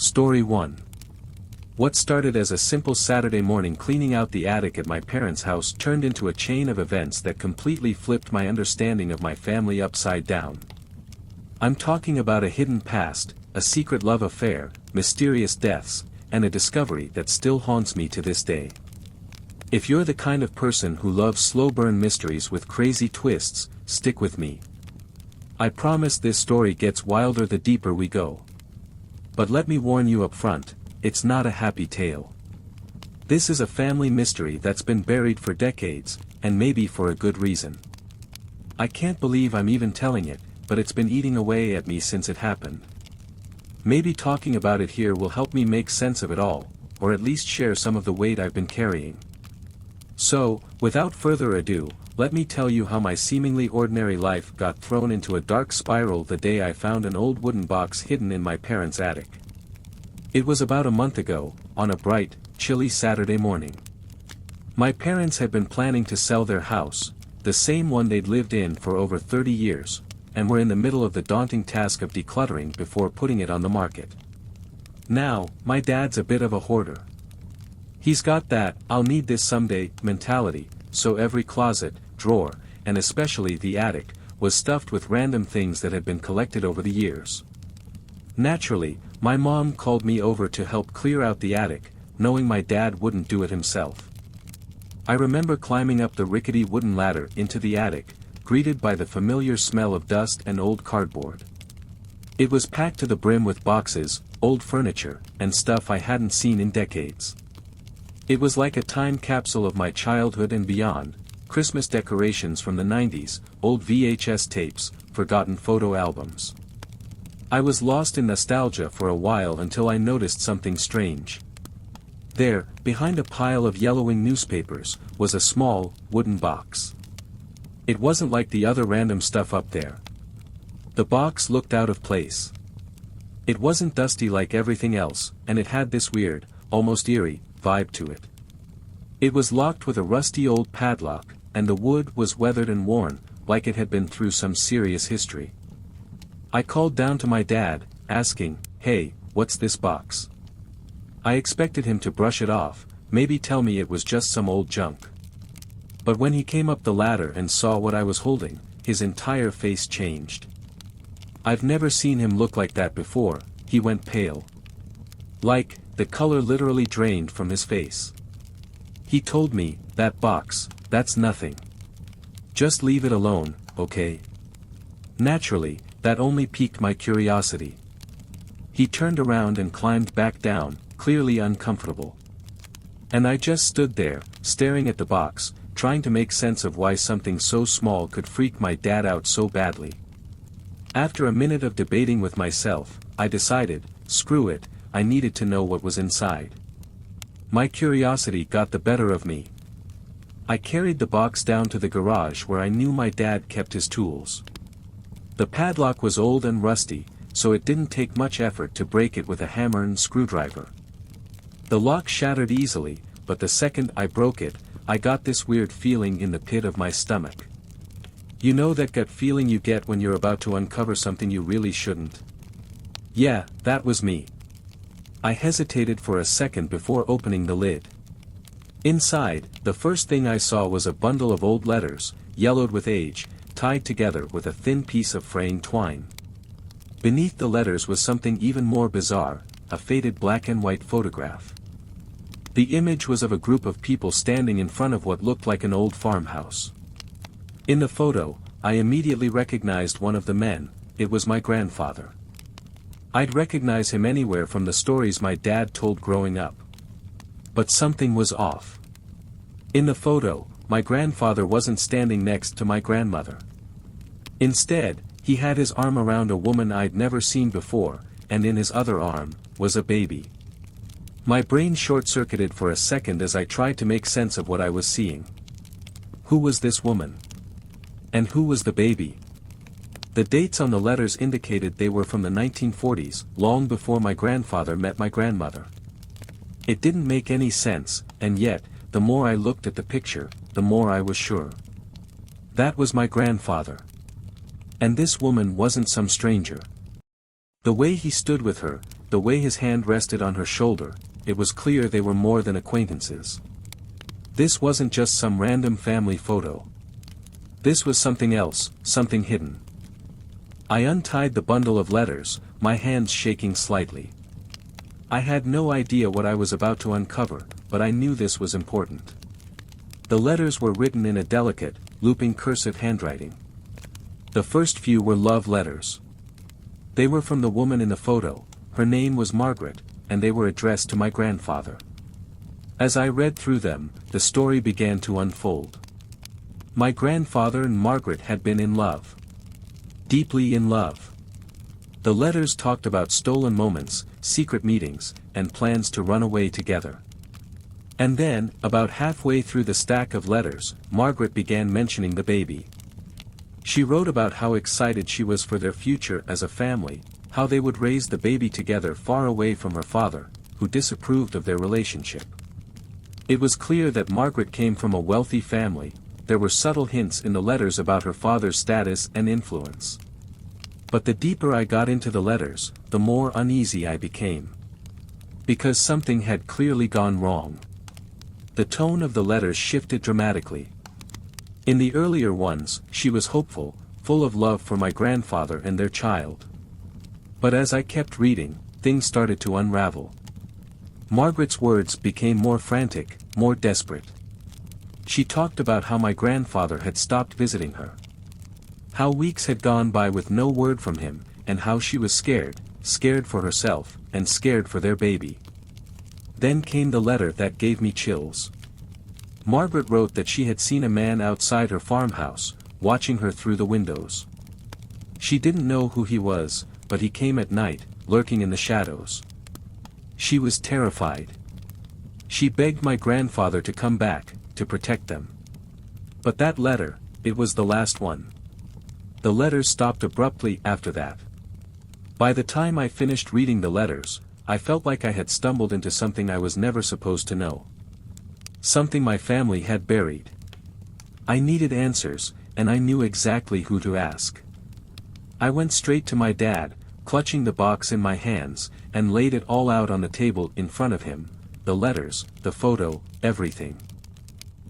Story 1. What started as a simple Saturday morning cleaning out the attic at my parents' house turned into a chain of events that completely flipped my understanding of my family upside down. I'm talking about a hidden past, a secret love affair, mysterious deaths, and a discovery that still haunts me to this day. If you're the kind of person who loves slow-burn mysteries with crazy twists, stick with me. I promise this story gets wilder the deeper we go. But let me warn you up front, it's not a happy tale. This is a family mystery that's been buried for decades, and maybe for a good reason. I can't believe I'm even telling it, but it's been eating away at me since it happened. Maybe talking about it here will help me make sense of it all, or at least share some of the weight I've been carrying. So, without further ado, let me tell you how my seemingly ordinary life got thrown into a dark spiral the day I found an old wooden box hidden in my parents' attic. It was about a month ago, on a bright, chilly Saturday morning. My parents had been planning to sell their house, the same one they'd lived in for over 30 years, and were in the middle of the daunting task of decluttering before putting it on the market. Now, my dad's a bit of a hoarder. He's got that "I'll need this someday" mentality, so every closet, drawer, and especially the attic, was stuffed with random things that had been collected over the years. Naturally, my mom called me over to help clear out the attic, knowing my dad wouldn't do it himself. I remember climbing up the rickety wooden ladder into the attic, greeted by the familiar smell of dust and old cardboard. It was packed to the brim with boxes, old furniture, and stuff I hadn't seen in decades. It was like a time capsule of my childhood and beyond: Christmas decorations from the 90s, old VHS tapes, forgotten photo albums. I was lost in nostalgia for a while until I noticed something strange. There, behind a pile of yellowing newspapers, was a small, wooden box. It wasn't like the other random stuff up there. The box looked out of place. It wasn't dusty like everything else, and it had this weird, almost eerie, vibe to it. It was locked with a rusty old padlock, and the wood was weathered and worn, like it had been through some serious history. I called down to my dad, asking, "Hey, what's this box?" I expected him to brush it off, maybe tell me it was just some old junk. But when he came up the ladder and saw what I was holding, his entire face changed. I've never seen him look like that before. He went pale. Like, the color literally drained from his face. He told me, "That box, that's nothing. Just leave it alone, okay?" Naturally, that only piqued my curiosity. He turned around and climbed back down, clearly uncomfortable. And I just stood there, staring at the box, trying to make sense of why something so small could freak my dad out so badly. After a minute of debating with myself, I decided, screw it, I needed to know what was inside. My curiosity got the better of me. I carried the box down to the garage where I knew my dad kept his tools. The padlock was old and rusty, so it didn't take much effort to break it with a hammer and screwdriver. The lock shattered easily, but the second I broke it, I got this weird feeling in the pit of my stomach. You know that gut feeling you get when you're about to uncover something you really shouldn't? Yeah, that was me. I hesitated for a second before opening the lid. Inside, the first thing I saw was a bundle of old letters, yellowed with age, tied together with a thin piece of fraying twine. Beneath the letters was something even more bizarre, a faded black and white photograph. The image was of a group of people standing in front of what looked like an old farmhouse. In the photo, I immediately recognized one of the men. It was my grandfather. I'd recognize him anywhere from the stories my dad told growing up. But something was off. In the photo, my grandfather wasn't standing next to my grandmother. Instead, he had his arm around a woman I'd never seen before, and in his other arm, was a baby. My brain short-circuited for a second as I tried to make sense of what I was seeing. Who was this woman? And who was the baby? The dates on the letters indicated they were from the 1940s, long before my grandfather met my grandmother. It didn't make any sense, and yet, the more I looked at the picture, the more I was sure. That was my grandfather. And this woman wasn't some stranger. The way he stood with her, the way his hand rested on her shoulder, it was clear they were more than acquaintances. This wasn't just some random family photo. This was something else, something hidden. I untied the bundle of letters, my hands shaking slightly. I had no idea what I was about to uncover, but I knew this was important. The letters were written in a delicate, looping cursive handwriting. The first few were love letters. They were from the woman in the photo, her name was Margaret, and they were addressed to my grandfather. As I read through them, the story began to unfold. My grandfather and Margaret had been in love. Deeply in love. The letters talked about stolen moments, secret meetings, and plans to run away together. And then, about halfway through the stack of letters, Margaret began mentioning the baby. She wrote about how excited she was for their future as a family, how they would raise the baby together far away from her father, who disapproved of their relationship. It was clear that Margaret came from a wealthy family. There were subtle hints in the letters about her father's status and influence. But the deeper I got into the letters, the more uneasy I became. Because something had clearly gone wrong. The tone of the letters shifted dramatically. In the earlier ones, she was hopeful, full of love for my grandfather and their child. But as I kept reading, things started to unravel. Margaret's words became more frantic, more desperate. She talked about how my grandfather had stopped visiting her. How weeks had gone by with no word from him, and how she was scared, scared for herself, and scared for their baby. Then came the letter that gave me chills. Margaret wrote that she had seen a man outside her farmhouse, watching her through the windows. She didn't know who he was, but he came at night, lurking in the shadows. She was terrified. She begged my grandfather to come back, to protect them. But that letter, it was the last one. The letters stopped abruptly after that. By the time I finished reading the letters, I felt like I had stumbled into something I was never supposed to know. Something my family had buried. I needed answers, and I knew exactly who to ask. I went straight to my dad, clutching the box in my hands, and laid it all out on the table in front of him, the letters, the photo, everything.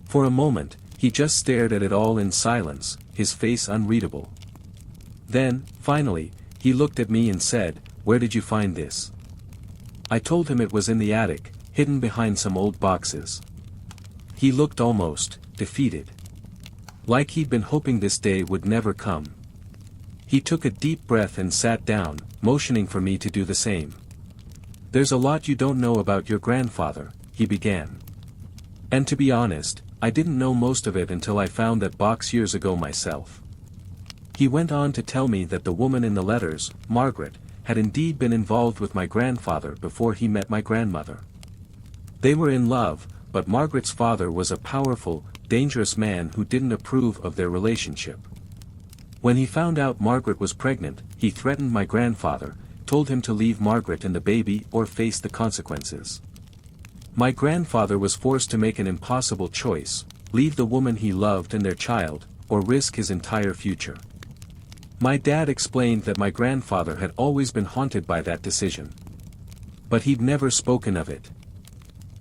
For a moment, he just stared at it all in silence, his face unreadable. Then, finally, he looked at me and said, "Where did you find this?" I told him it was in the attic, hidden behind some old boxes. He looked almost defeated. Like he'd been hoping this day would never come. He took a deep breath and sat down, motioning for me to do the same. "There's a lot you don't know about your grandfather," he began. And to be honest, I didn't know most of it until I found that box years ago myself. He went on to tell me that the woman in the letters, Margaret, had indeed been involved with my grandfather before he met my grandmother. They were in love, but Margaret's father was a powerful, dangerous man who didn't approve of their relationship. When he found out Margaret was pregnant, he threatened my grandfather, told him to leave Margaret and the baby or face the consequences. My grandfather was forced to make an impossible choice: leave the woman he loved and their child, or risk his entire future. My dad explained that my grandfather had always been haunted by that decision. But he'd never spoken of it.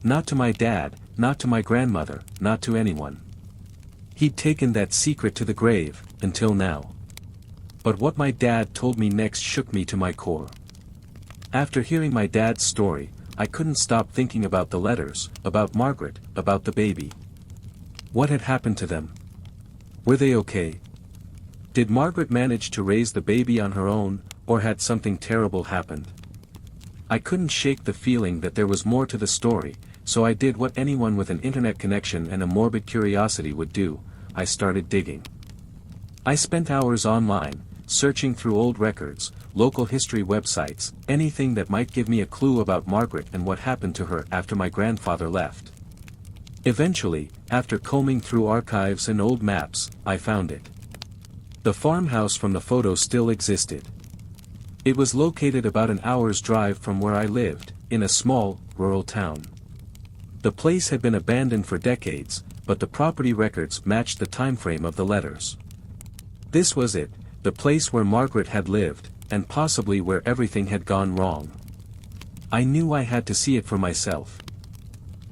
Not to my dad, not to my grandmother, not to anyone. He'd taken that secret to the grave, until now. But what my dad told me next shook me to my core. After hearing my dad's story, I couldn't stop thinking about the letters, about Margaret, about the baby. What had happened to them? Were they okay? Did Margaret manage to raise the baby on her own, or had something terrible happened? I couldn't shake the feeling that there was more to the story, so I did what anyone with an internet connection and a morbid curiosity would do: I started digging. I spent hours online, searching through old records, local history websites, anything that might give me a clue about Margaret and what happened to her after my grandfather left. Eventually, after combing through archives and old maps, I found it. The farmhouse from the photo still existed. It was located about an hour's drive from where I lived, in a small, rural town. The place had been abandoned for decades, but the property records matched the time frame of the letters. This was it, the place where Margaret had lived, and possibly where everything had gone wrong. I knew I had to see it for myself.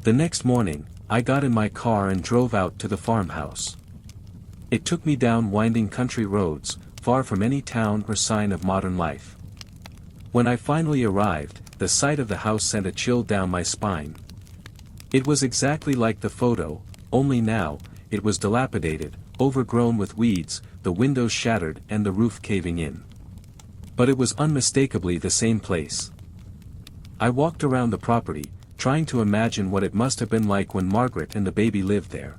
The next morning, I got in my car and drove out to the farmhouse. It took me down winding country roads, far from any town or sign of modern life. When I finally arrived, the sight of the house sent a chill down my spine. It was exactly like the photo, only now, it was dilapidated, overgrown with weeds, the windows shattered and the roof caving in. But it was unmistakably the same place. I walked around the property, trying to imagine what it must have been like when Margaret and the baby lived there.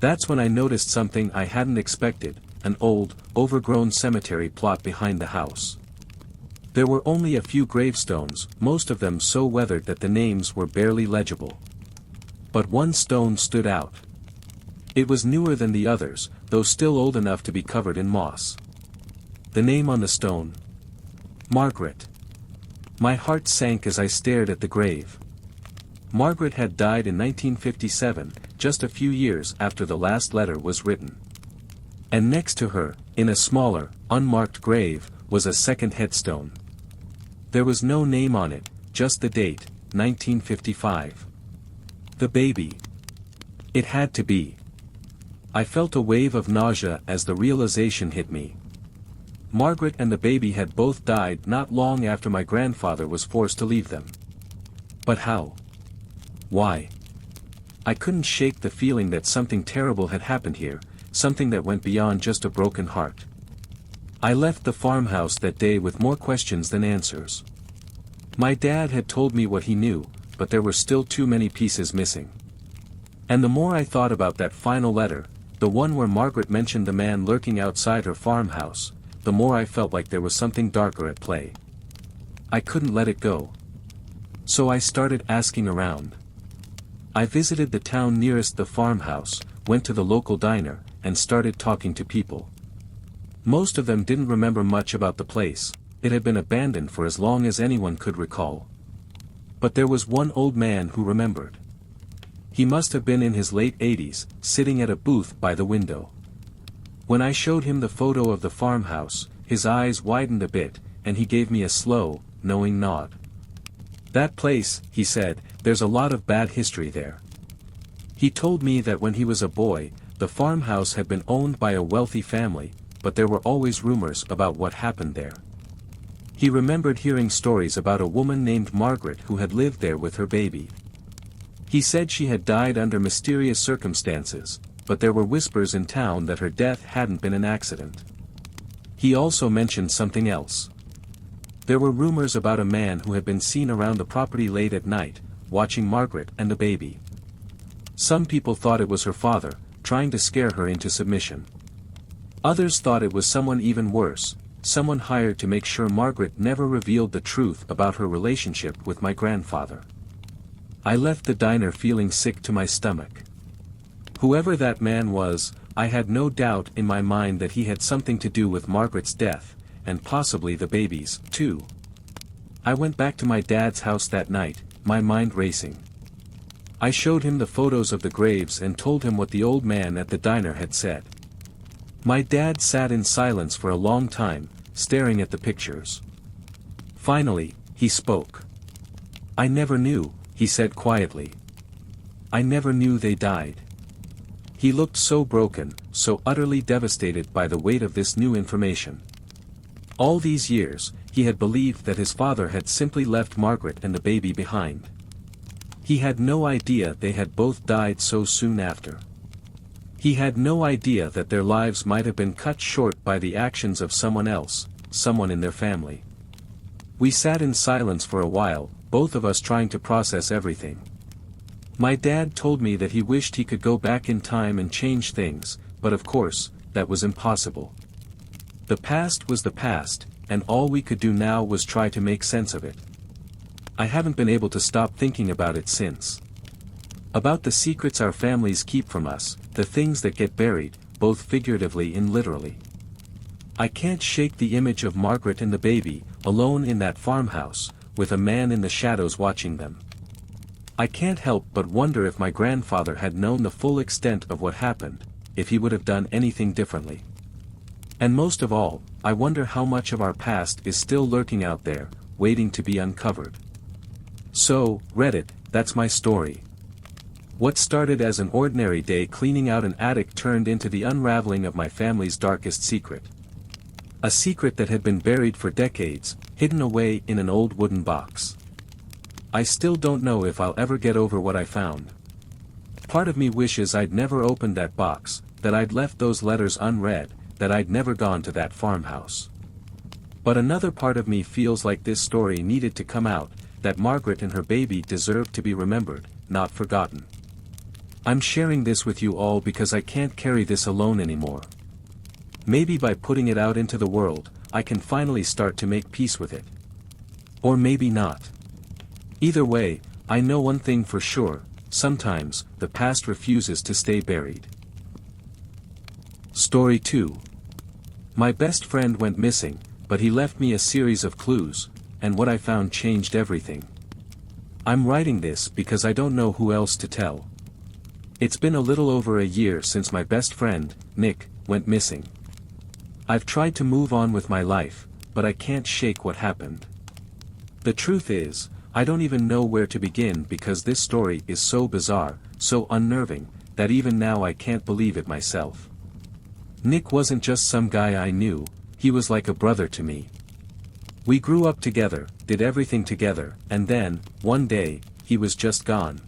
That's when I noticed something I hadn't expected, an old, overgrown cemetery plot behind the house. There were only a few gravestones, most of them so weathered that the names were barely legible. But one stone stood out. It was newer than the others, though still old enough to be covered in moss. The name on the stone: Margaret. My heart sank as I stared at the grave. Margaret had died in 1957, just a few years after the last letter was written. And next to her, in a smaller, unmarked grave, was a second headstone. There was no name on it, just the date, 1955. The baby. It had to be. I felt a wave of nausea as the realization hit me. Margaret and the baby had both died not long after my grandfather was forced to leave them. But how? Why? I couldn't shake the feeling that something terrible had happened here, something that went beyond just a broken heart. I left the farmhouse that day with more questions than answers. My dad had told me what he knew, but there were still too many pieces missing. And the more I thought about that final letter, the one where Margaret mentioned the man lurking outside her farmhouse, the more I felt like there was something darker at play. I couldn't let it go. So I started asking around. I visited the town nearest the farmhouse, went to the local diner, and started talking to people. Most of them didn't remember much about the place. It had been abandoned for as long as anyone could recall. But there was one old man who remembered. He must have been in his late 80s, sitting at a booth by the window. When I showed him the photo of the farmhouse, his eyes widened a bit, and he gave me a slow, knowing nod. "That place," he said, "there's a lot of bad history there." He told me that when he was a boy, the farmhouse had been owned by a wealthy family, but there were always rumors about what happened there. He remembered hearing stories about a woman named Margaret who had lived there with her baby. He said she had died under mysterious circumstances, but there were whispers in town that her death hadn't been an accident. He also mentioned something else. There were rumors about a man who had been seen around the property late at night, watching Margaret and the baby. Some people thought it was her father, trying to scare her into submission. Others thought it was someone even worse, someone hired to make sure Margaret never revealed the truth about her relationship with my grandfather. I left the diner feeling sick to my stomach. Whoever that man was, I had no doubt in my mind that he had something to do with Margaret's death, and possibly the baby's, too. I went back to my dad's house that night, my mind racing. I showed him the photos of the graves and told him what the old man at the diner had said. My dad sat in silence for a long time, staring at the pictures. Finally, he spoke. "I never knew," he said quietly. "I never knew they died." He looked so broken, so utterly devastated by the weight of this new information. All these years, he had believed that his father had simply left Margaret and the baby behind. He had no idea they had both died so soon after. He had no idea that their lives might have been cut short by the actions of someone else, someone in their family. We sat in silence for a while, both of us trying to process everything. My dad told me that he wished he could go back in time and change things, but of course, that was impossible. The past was the past, and all we could do now was try to make sense of it. I haven't been able to stop thinking about it since. About the secrets our families keep from us, the things that get buried, both figuratively and literally. I can't shake the image of Margaret and the baby, alone in that farmhouse, with a man in the shadows watching them. I can't help but wonder if my grandfather had known the full extent of what happened, if he would have done anything differently. And most of all, I wonder how much of our past is still lurking out there, waiting to be uncovered. So, Reddit, that's my story. What started as an ordinary day cleaning out an attic turned into the unraveling of my family's darkest secret. A secret that had been buried for decades, hidden away in an old wooden box. I still don't know if I'll ever get over what I found. Part of me wishes I'd never opened that box, that I'd left those letters unread, that I'd never gone to that farmhouse. But another part of me feels like this story needed to come out, that Margaret and her baby deserved to be remembered, not forgotten. I'm sharing this with you all because I can't carry this alone anymore. Maybe by putting it out into the world, I can finally start to make peace with it. Or maybe not. Either way, I know one thing for sure, sometimes, the past refuses to stay buried. Story 2. My best friend went missing, but he left me a series of clues, and what I found changed everything. I'm writing this because I don't know who else to tell. It's been a little over a year since my best friend, Nick, went missing. I've tried to move on with my life, but I can't shake what happened. The truth is, I don't even know where to begin because this story is so bizarre, so unnerving, that even now I can't believe it myself. Nick wasn't just some guy I knew, he was like a brother to me. We grew up together, did everything together, and then, one day, he was just gone.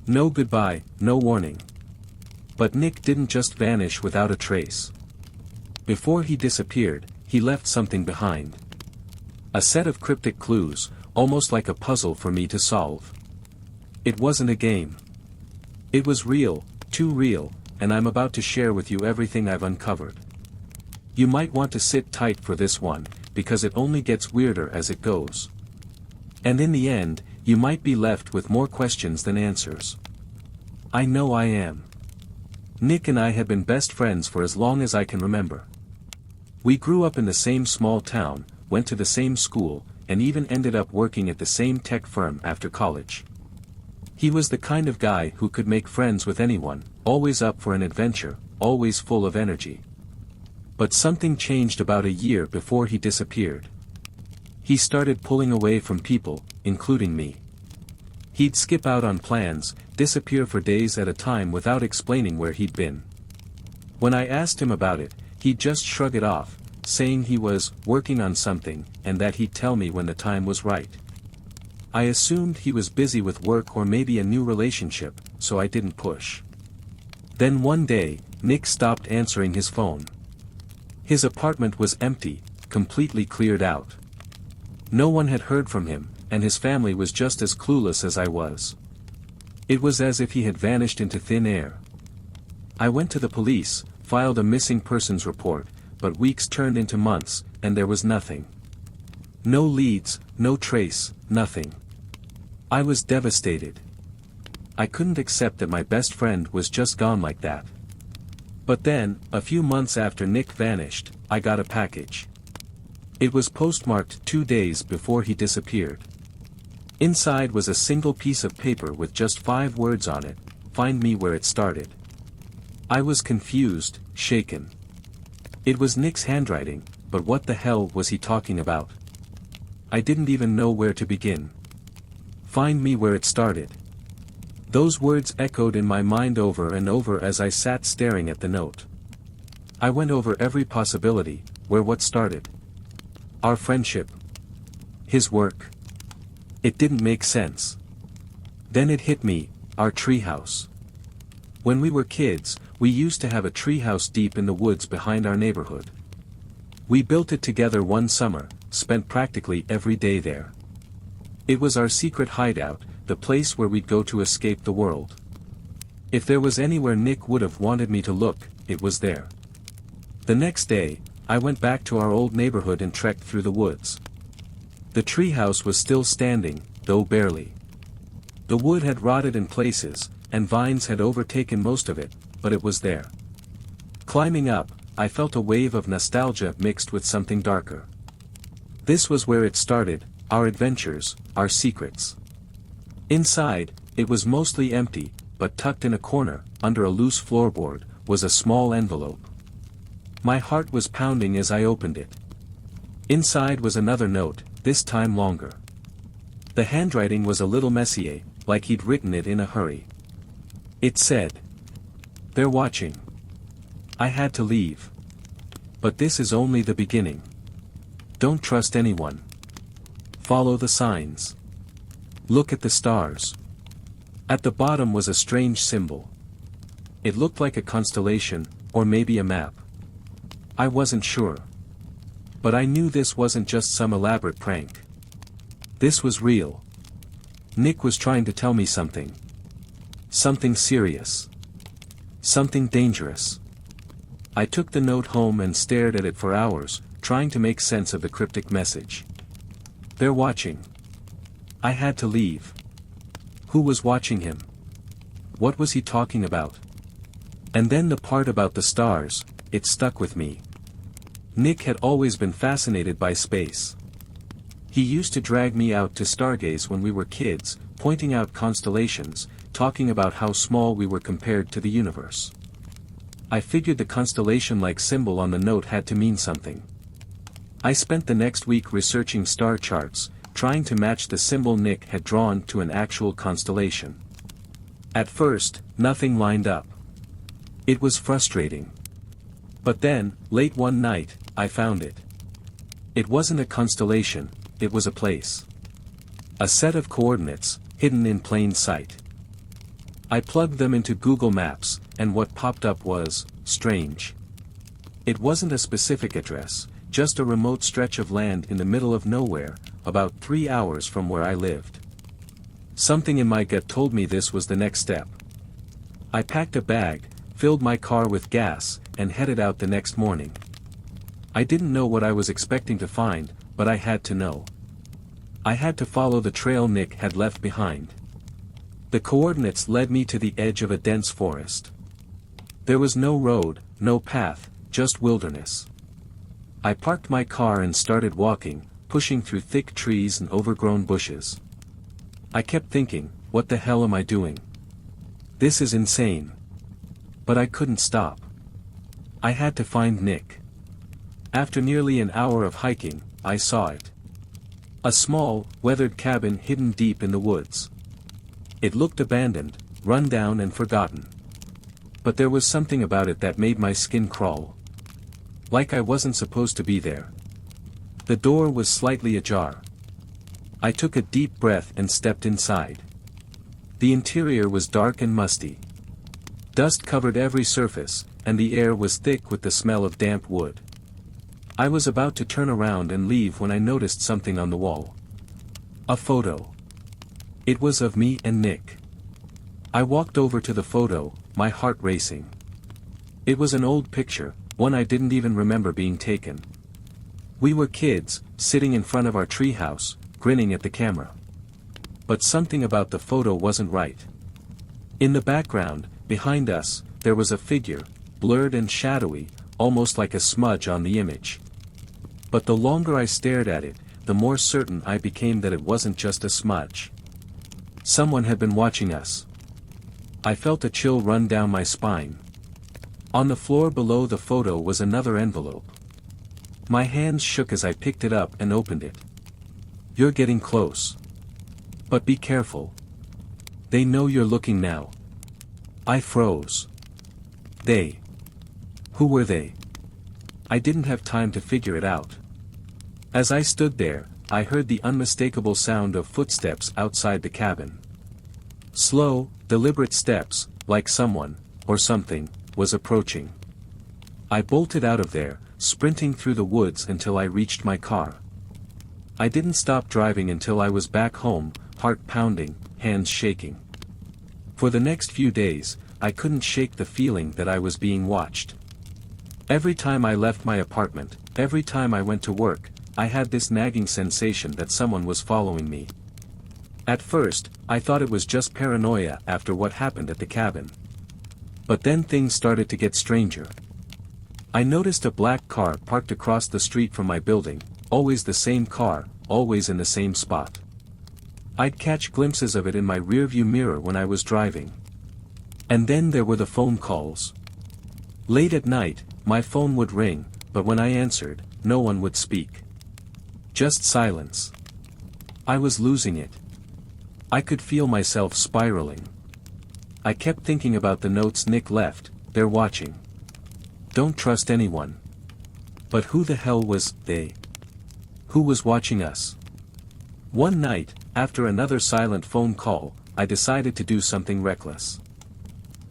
No goodbye, no warning. But Nick didn't just vanish without a trace. Before he disappeared, he left something behind. A set of cryptic clues, almost like a puzzle for me to solve. It wasn't a game. It was real, too real, and I'm about to share with you everything I've uncovered. You might want to sit tight for this one, because it only gets weirder as it goes. And in the end, you might be left with more questions than answers. I know I am. Nick and I had been best friends for as long as I can remember. We grew up in the same small town, went to the same school, and even ended up working at the same tech firm after college. He was the kind of guy who could make friends with anyone, always up for an adventure, always full of energy. But something changed about a year before he disappeared. He started pulling away from people, including me. He'd skip out on plans, disappear for days at a time without explaining where he'd been. When I asked him about it, he'd just shrug it off, saying he was working on something, and that he'd tell me when the time was right. I assumed he was busy with work or maybe a new relationship, so I didn't push. Then one day, Nick stopped answering his phone. His apartment was empty, completely cleared out. No one had heard from him, and his family was just as clueless as I was. It was as if he had vanished into thin air. I went to the police, filed a missing persons report, but weeks turned into months, and there was nothing. No leads, no trace, nothing. I was devastated. I couldn't accept that my best friend was just gone like that. But then, a few months after Nick vanished, I got a package. It was postmarked 2 days before he disappeared. Inside was a single piece of paper with just 5 words on it, "Find me where it started." I was confused, shaken. It was Nick's handwriting, but what the hell was he talking about? I didn't even know where to begin. Find me where it started. Those words echoed in my mind over and over as I sat staring at the note. I went over every possibility, where what started. Our friendship. His work. It didn't make sense. Then it hit me, our treehouse. When we were kids, we used to have a treehouse deep in the woods behind our neighborhood. We built it together one summer, spent practically every day there. It was our secret hideout, the place where we'd go to escape the world. If there was anywhere Nick would have wanted me to look, it was there. The next day, I went back to our old neighborhood and trekked through the woods. The treehouse was still standing, though barely. The wood had rotted in places, and vines had overtaken most of it, but it was there. Climbing up, I felt a wave of nostalgia mixed with something darker. This was where it started, our adventures, our secrets. Inside, it was mostly empty, but tucked in a corner, under a loose floorboard, was a small envelope. My heart was pounding as I opened it. Inside was another note, this time longer. The handwriting was a little messy, like he'd written it in a hurry. It said, "They're watching. I had to leave. But this is only the beginning. Don't trust anyone. Follow the signs. Look at the stars." At the bottom was a strange symbol. It looked like a constellation, or maybe a map. I wasn't sure. But I knew this wasn't just some elaborate prank. This was real. Nick was trying to tell me something. Something serious. Something dangerous. I took the note home and stared at it for hours, trying to make sense of the cryptic message. They're watching. I had to leave. Who was watching him? What was he talking about? And then the part about the stars, it stuck with me. Nick had always been fascinated by space. He used to drag me out to stargaze when we were kids, pointing out constellations, talking about how small we were compared to the universe. I figured the constellation-like symbol on the note had to mean something. I spent the next week researching star charts, trying to match the symbol Nick had drawn to an actual constellation. At first, nothing lined up. It was frustrating. But then, late one night, I found it. It wasn't a constellation, it was a place. A set of coordinates, hidden in plain sight. I plugged them into Google Maps, and what popped up was, strange. It wasn't a specific address, just a remote stretch of land in the middle of nowhere, about 3 hours from where I lived. Something in my gut told me this was the next step. I packed a bag, filled my car with gas, and headed out the next morning. I didn't know what I was expecting to find, but I had to know. I had to follow the trail Nick had left behind. The coordinates led me to the edge of a dense forest. There was no road, no path, just wilderness. I parked my car and started walking, pushing through thick trees and overgrown bushes. I kept thinking, what the hell am I doing? This is insane. But I couldn't stop. I had to find Nick. After nearly an hour of hiking, I saw it. A small, weathered cabin hidden deep in the woods. It looked abandoned, run down and forgotten. But there was something about it that made my skin crawl. Like I wasn't supposed to be there. The door was slightly ajar. I took a deep breath and stepped inside. The interior was dark and musty. Dust covered every surface, and the air was thick with the smell of damp wood. I was about to turn around and leave when I noticed something on the wall. A photo. It was of me and Nick. I walked over to the photo, my heart racing. It was an old picture, one I didn't even remember being taken. We were kids, sitting in front of our treehouse, grinning at the camera. But something about the photo wasn't right. In the background, behind us, there was a figure, blurred and shadowy, almost like a smudge on the image. But the longer I stared at it, the more certain I became that it wasn't just a smudge. Someone had been watching us. I felt a chill run down my spine. On the floor below the photo was another envelope. My hands shook as I picked it up and opened it. You're getting close. But be careful. They know you're looking now. I froze. They. Who were they? I didn't have time to figure it out. As I stood there, I heard the unmistakable sound of footsteps outside the cabin. Slow, deliberate steps, like someone, or something, was approaching. I bolted out of there, sprinting through the woods until I reached my car. I didn't stop driving until I was back home, heart pounding, hands shaking. For the next few days, I couldn't shake the feeling that I was being watched. Every time I left my apartment, every time I went to work, I had this nagging sensation that someone was following me. At first, I thought it was just paranoia after what happened at the cabin. But then things started to get stranger. I noticed a black car parked across the street from my building, always the same car, always in the same spot. I'd catch glimpses of it in my rearview mirror when I was driving. And then there were the phone calls. Late at night, my phone would ring, but when I answered, no one would speak. Just silence. I was losing it. I could feel myself spiraling. I kept thinking about the notes Nick left. They're watching. Don't trust anyone. But who the hell was they? Who was watching us? One night, after another silent phone call, I decided to do something reckless.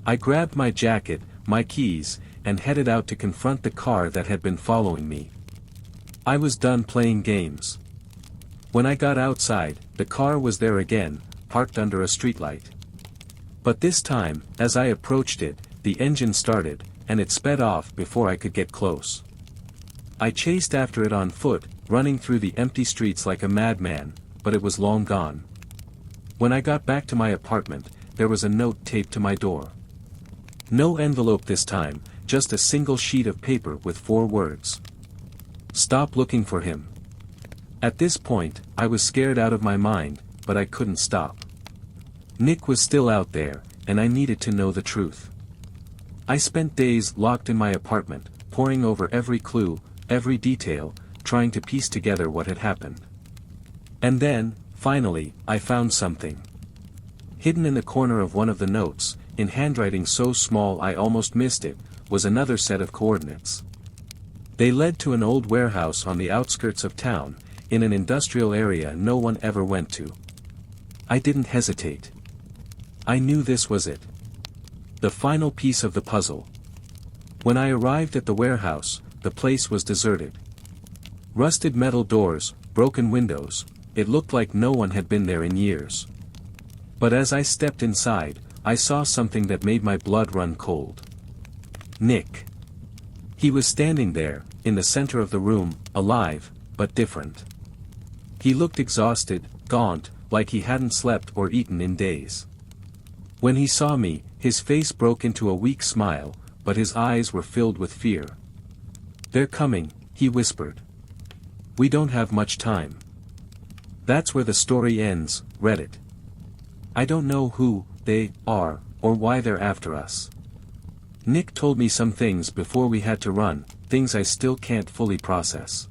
I grabbed my jacket, my keys, and headed out to confront the car that had been following me. I was done playing games. When I got outside, the car was there again, parked under a streetlight. But this time, as I approached it, the engine started, and it sped off before I could get close. I chased after it on foot, running through the empty streets like a madman, but it was long gone. When I got back to my apartment, there was a note taped to my door. No envelope this time, just a single sheet of paper with 4 words. Stop looking for him. At this point, I was scared out of my mind, but I couldn't stop. Nick was still out there, and I needed to know the truth. I spent days locked in my apartment, poring over every clue, every detail, trying to piece together what had happened. And then, finally, I found something. Hidden in the corner of one of the notes, in handwriting so small I almost missed it, was another set of coordinates. They led to an old warehouse on the outskirts of town, in an industrial area no one ever went to. I didn't hesitate. I knew this was it. The final piece of the puzzle. When I arrived at the warehouse, the place was deserted. Rusted metal doors, broken windows, it looked like no one had been there in years. But as I stepped inside, I saw something that made my blood run cold. Nick. He was standing there, in the center of the room, alive, but different. He looked exhausted, gaunt, like he hadn't slept or eaten in days. When he saw me, his face broke into a weak smile, but his eyes were filled with fear. "They're coming," he whispered. "We don't have much time." That's where the story ends, Reddit. I don't know who they are, or why they're after us. Nick told me some things before we had to run, things I still can't fully process.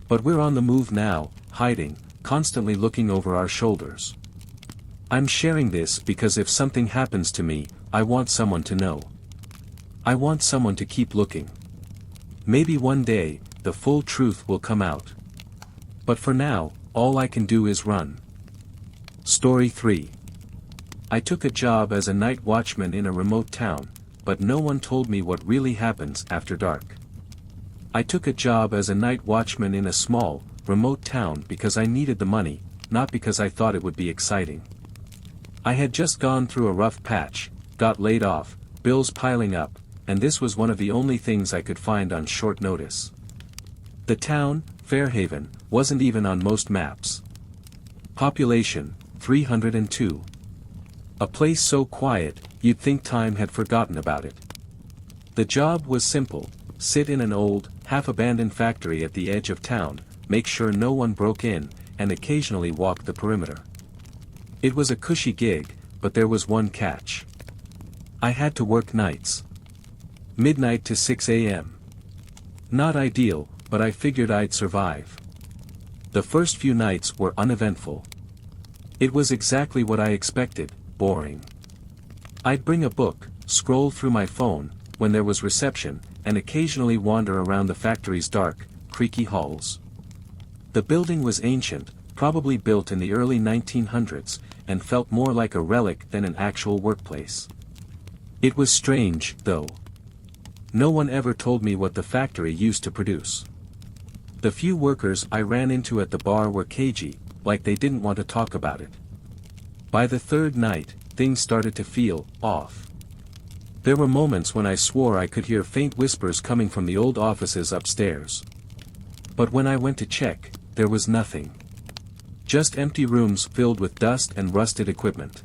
But we're on the move now, hiding, constantly looking over our shoulders. I'm sharing this because if something happens to me, I want someone to know. I want someone to keep looking. Maybe one day, the full truth will come out. But for now, all I can do is run. Story 3. I took a job as a night watchman in a remote town, but no one told me what really happens after dark. I took a job as a night watchman in a small, remote town because I needed the money, not because I thought it would be exciting. I had just gone through a rough patch, got laid off, bills piling up, and this was one of the only things I could find on short notice. The town, Fairhaven, wasn't even on most maps. Population, 302. A place so quiet, you'd think time had forgotten about it. The job was simple: sit in an old, half-abandoned factory at the edge of town, make sure no one broke in, and occasionally walk the perimeter. It was a cushy gig, but there was one catch. I had to work nights. Midnight to 6 a.m. Not ideal, but I figured I'd survive. The first few nights were uneventful. It was exactly what I expected: boring. I'd bring a book, scroll through my phone, when there was reception, and occasionally wander around the factory's dark, creaky halls. The building was ancient, probably built in the early 1900s, and felt more like a relic than an actual workplace. It was strange, though. No one ever told me what the factory used to produce. The few workers I ran into at the bar were cagey, like they didn't want to talk about it. By the third night, things started to feel off. There were moments when I swore I could hear faint whispers coming from the old offices upstairs. But when I went to check, there was nothing. Just empty rooms filled with dust and rusted equipment.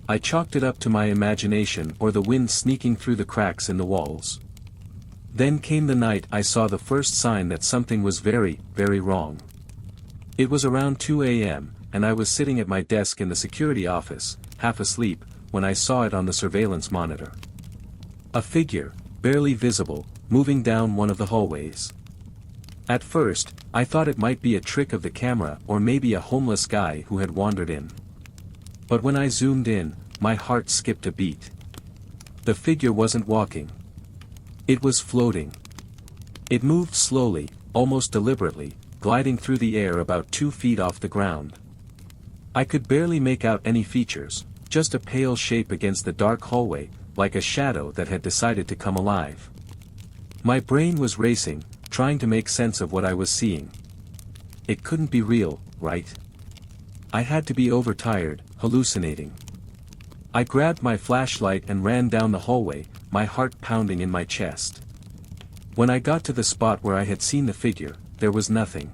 I chalked it up to my imagination or the wind sneaking through the cracks in the walls. Then came the night I saw the first sign that something was very, very wrong. It was around 2 a.m., and I was sitting at my desk in the security office, half asleep, when I saw it on the surveillance monitor. A figure, barely visible, moving down one of the hallways. At first, I thought it might be a trick of the camera or maybe a homeless guy who had wandered in. But when I zoomed in, my heart skipped a beat. The figure wasn't walking. It was floating. It moved slowly, almost deliberately, gliding through the air about 2 feet off the ground. I could barely make out any features, just a pale shape against the dark hallway, like a shadow that had decided to come alive. My brain was racing, trying to make sense of what I was seeing. It couldn't be real, right? I had to be overtired, hallucinating. I grabbed my flashlight and ran down the hallway, my heart pounding in my chest. When I got to the spot where I had seen the figure, there was nothing.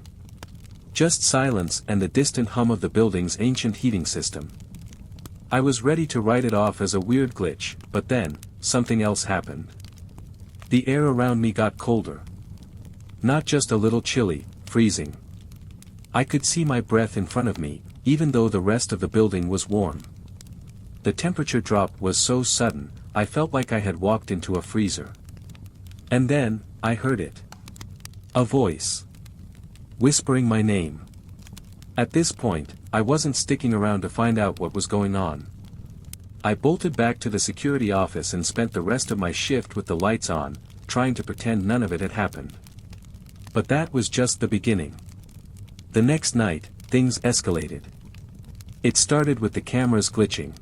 Just silence and the distant hum of the building's ancient heating system. I was ready to write it off as a weird glitch, but then, something else happened. The air around me got colder. Not just a little chilly, freezing. I could see my breath in front of me, even though the rest of the building was warm. The temperature drop was so sudden, I felt like I had walked into a freezer. And then, I heard it. A voice. Whispering my name. At this point, I wasn't sticking around to find out what was going on. I bolted back to the security office and spent the rest of my shift with the lights on, trying to pretend none of it had happened. But that was just the beginning. The next night, things escalated. It started with the cameras glitching.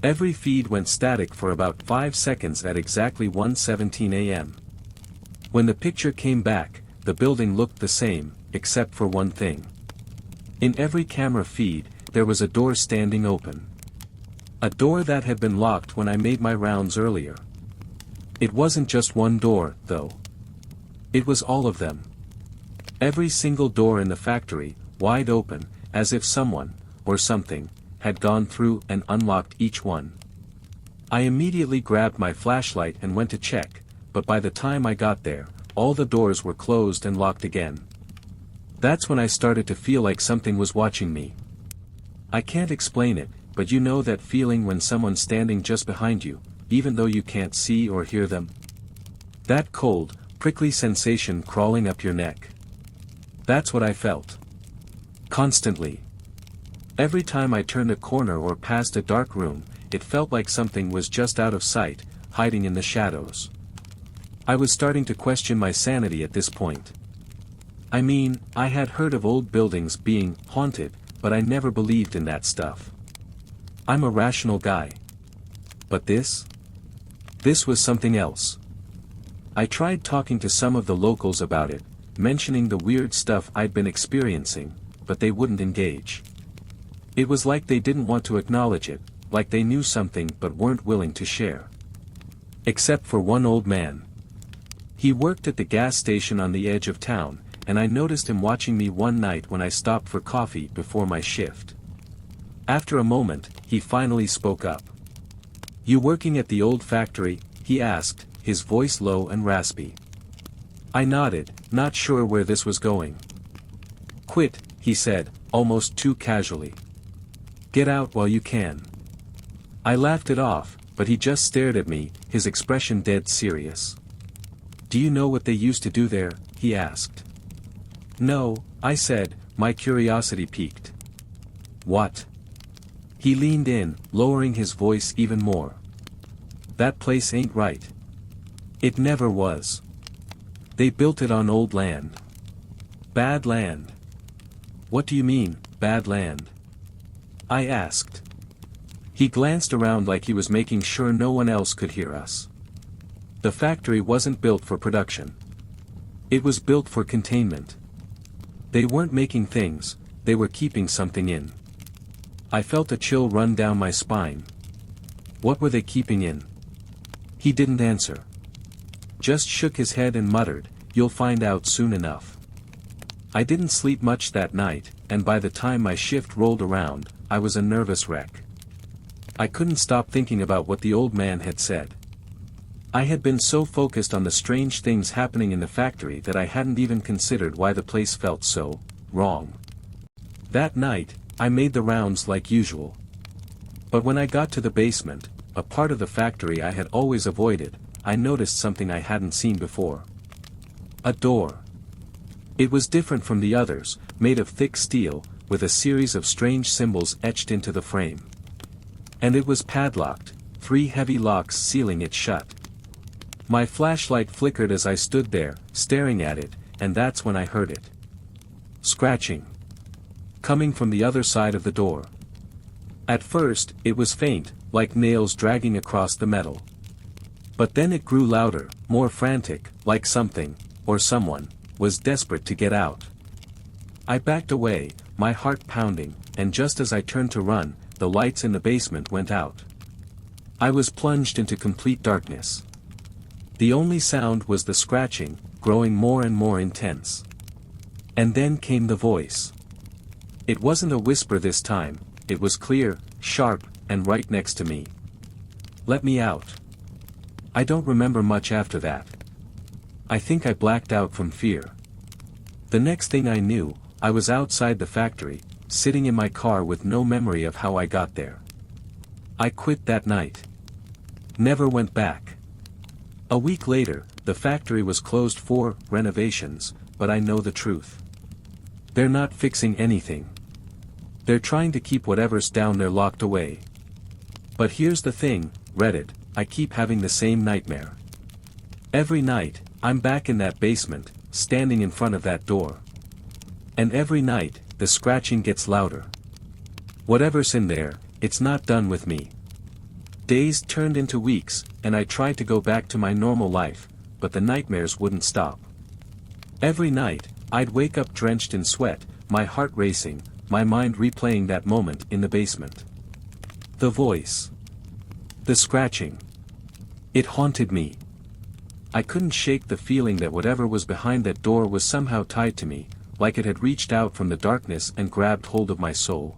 Every feed went static for about 5 seconds at exactly 1:17 a.m. When the picture came back, the building looked the same, except for one thing. In every camera feed, there was a door standing open. A door that had been locked when I made my rounds earlier. It wasn't just one door, though. It was all of them. Every single door in the factory, wide open, as if someone, or something, had gone through and unlocked each one. I immediately grabbed my flashlight and went to check, but by the time I got there, all the doors were closed and locked again. That's when I started to feel like something was watching me. I can't explain it, but you know that feeling when someone's standing just behind you, even though you can't see or hear them? That cold, prickly sensation crawling up your neck. That's what I felt. Constantly. Every time I turned a corner or passed a dark room, it felt like something was just out of sight, hiding in the shadows. I was starting to question my sanity at this point. I mean, I had heard of old buildings being haunted, but I never believed in that stuff. I'm a rational guy. But this? This was something else. I tried talking to some of the locals about it, mentioning the weird stuff I'd been experiencing, but they wouldn't engage. It was like they didn't want to acknowledge it, like they knew something but weren't willing to share. Except for one old man. He worked at the gas station on the edge of town, and I noticed him watching me one night when I stopped for coffee before my shift. After a moment, he finally spoke up. "You working at the old factory?" he asked, his voice low and raspy. I nodded, not sure where this was going. "Quit," he said, almost too casually. "Get out while you can." I laughed it off, but he just stared at me, his expression dead serious. "Do you know what they used to do there?" he asked. "No," I said, my curiosity piqued. "What?" He leaned in, lowering his voice even more. "That place ain't right. It never was. They built it on old land. Bad land." "What do you mean, bad land?" I asked. He glanced around like he was making sure no one else could hear us. The factory wasn't built for production. It was built for containment. They weren't making things, they were keeping something in. I felt a chill run down my spine. What were they keeping in? He didn't answer. Just shook his head and muttered, "You'll find out soon enough." I didn't sleep much that night, and by the time my shift rolled around, I was a nervous wreck. I couldn't stop thinking about what the old man had said. I had been so focused on the strange things happening in the factory that I hadn't even considered why the place felt so wrong. That night, I made the rounds like usual. But when I got to the basement, a part of the factory I had always avoided, I noticed something I hadn't seen before. A door. It was different from the others, made of thick steel, with a series of strange symbols etched into the frame. And it was padlocked, 3 heavy locks sealing it shut. My flashlight flickered as I stood there, staring at it, and that's when I heard it. Scratching. Coming from the other side of the door. At first, it was faint, like nails dragging across the metal. But then it grew louder, more frantic, like something, or someone, was desperate to get out. I backed away, my heart pounding, and just as I turned to run, the lights in the basement went out. I was plunged into complete darkness. The only sound was the scratching, growing more and more intense. And then came the voice. It wasn't a whisper this time, it was clear, sharp, and right next to me. Let me out. I don't remember much after that. I think I blacked out from fear. The next thing I knew, I was outside the factory, sitting in my car with no memory of how I got there. I quit that night. Never went back. A week later, the factory was closed for renovations, but I know the truth. They're not fixing anything. They're trying to keep whatever's down there locked away. But here's the thing, Reddit, I keep having the same nightmare. Every night, I'm back in that basement, standing in front of that door. And every night, the scratching gets louder. Whatever's in there, it's not done with me. Days turned into weeks, and I tried to go back to my normal life, but the nightmares wouldn't stop. Every night, I'd wake up drenched in sweat, my heart racing, my mind replaying that moment in the basement. The voice. The scratching. It haunted me. I couldn't shake the feeling that whatever was behind that door was somehow tied to me, like it had reached out from the darkness and grabbed hold of my soul.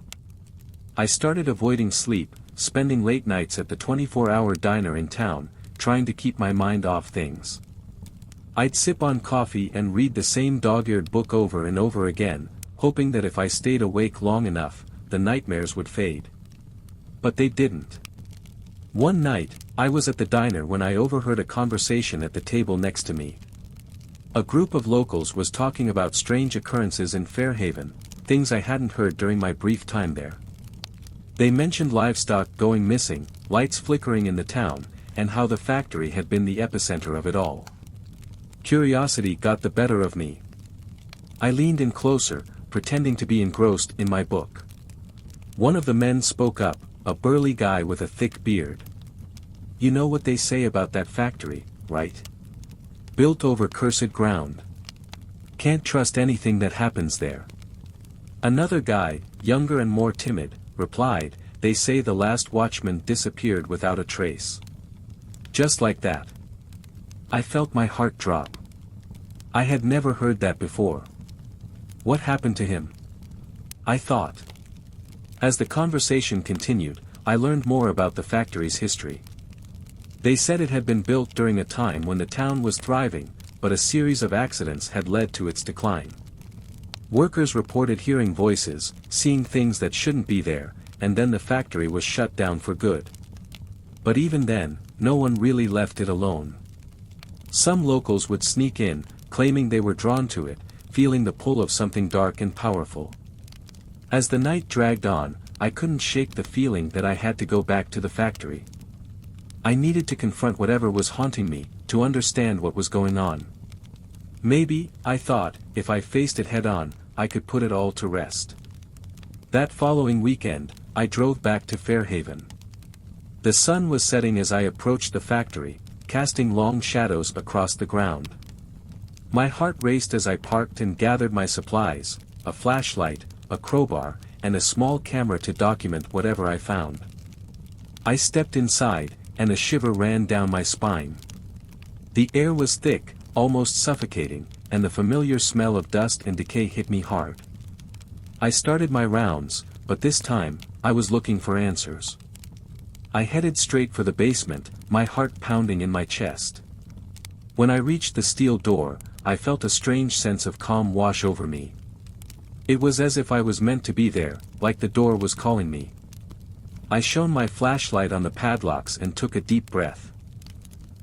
I started avoiding sleep, spending late nights at the 24-hour diner in town, trying to keep my mind off things. I'd sip on coffee and read the same dog-eared book over and over again, hoping that if I stayed awake long enough, the nightmares would fade. But they didn't. One night, I was at the diner when I overheard a conversation at the table next to me. A group of locals was talking about strange occurrences in Fairhaven, things I hadn't heard during my brief time there. They mentioned livestock going missing, lights flickering in the town, and how the factory had been the epicenter of it all. Curiosity got the better of me. I leaned in closer, pretending to be engrossed in my book. One of the men spoke up, a burly guy with a thick beard. You know what they say about that factory, right? Built over cursed ground. Can't trust anything that happens there. Another guy, younger and more timid, replied, they say the last watchman disappeared without a trace. Just like that. I felt my heart drop. I had never heard that before. What happened to him? I thought. As the conversation continued, I learned more about the factory's history. They said it had been built during a time when the town was thriving, but a series of accidents had led to its decline. Workers reported hearing voices, seeing things that shouldn't be there, and then the factory was shut down for good. But even then, no one really left it alone. Some locals would sneak in, claiming they were drawn to it, feeling the pull of something dark and powerful. As the night dragged on, I couldn't shake the feeling that I had to go back to the factory. I needed to confront whatever was haunting me, to understand what was going on. Maybe, I thought, if I faced it head-on, I could put it all to rest. That following weekend, I drove back to Fairhaven. The sun was setting as I approached the factory, casting long shadows across the ground. My heart raced as I parked and gathered my supplies, a flashlight, a crowbar, and a small camera to document whatever I found. I stepped inside, and a shiver ran down my spine. The air was thick, almost suffocating, and the familiar smell of dust and decay hit me hard. I started my rounds, but this time, I was looking for answers. I headed straight for the basement, my heart pounding in my chest. When I reached the steel door, I felt a strange sense of calm wash over me. It was as if I was meant to be there, like the door was calling me. I shone my flashlight on the padlocks and took a deep breath.